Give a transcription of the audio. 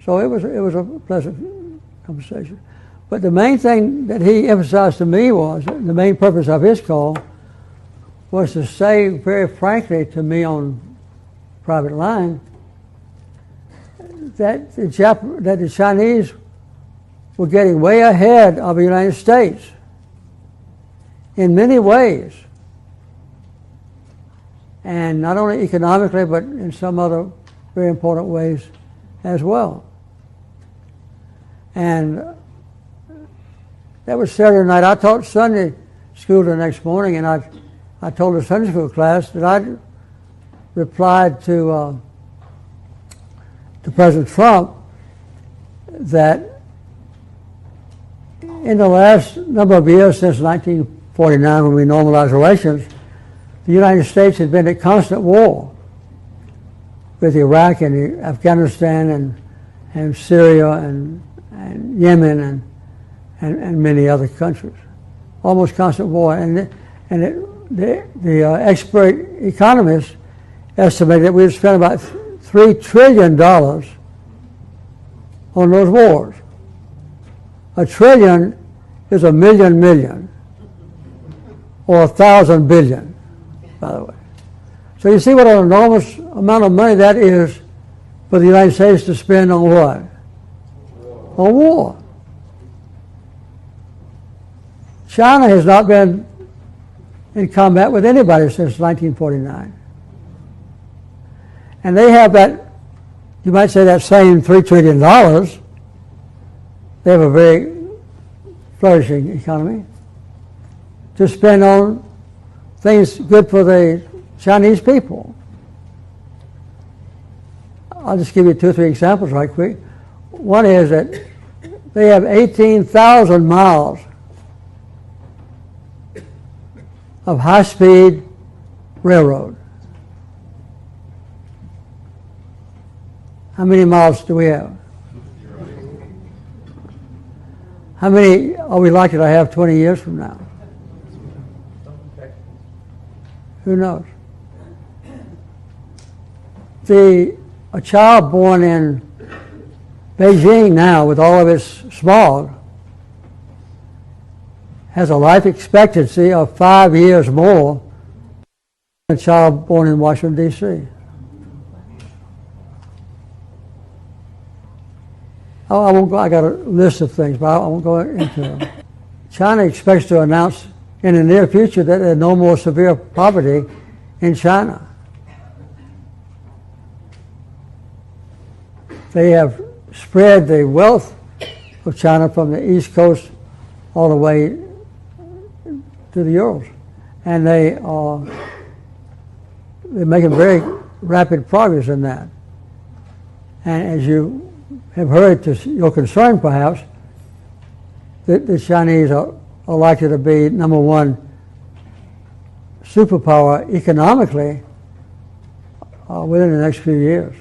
So it was a pleasant conversation. But the main thing that he emphasized to me was, the main purpose of his call was to say very frankly to me on private line that the Chinese were getting way ahead of the United States in many ways. And not only economically, but in some other very important ways as well. And that was Saturday night. I taught Sunday school the next morning, and I told the Sunday school class that I replied to President Trump that in the last number of years since 1949, when we normalized relations, the United States had been at constant war with Iraq and Afghanistan and Syria and Yemen and many other countries. Almost constant war. And the expert economists estimated that we had spent about $3 trillion on those wars. A trillion is a million, or 1,000 billion, by the way. So you see what an enormous amount of money that is for the United States to spend on what? On war. China has not been in combat with anybody since 1949. And they have that, you might say, that same $3 trillion. They have a very flourishing economy to spend on things good for the Chinese people. I'll just give you 2 or 3 examples right quick. One is that they have 18,000 miles of high-speed railroad. How many miles do we have? How many are we likely to have 20 years from now? Who knows? A child born in Beijing now, with all of its smog, has a life expectancy of 5 years more than a child born in Washington, D.C. I won't go, I got a list of things, but I won't go into them. China expects to announce in the near future that there's no more severe poverty in China. They have spread the wealth of China from the East Coast all the way to the Urals. And they're making very rapid progress in that. And as you have heard, to your concern perhaps, that the Chinese are likely to be #1 superpower economically within the next few years.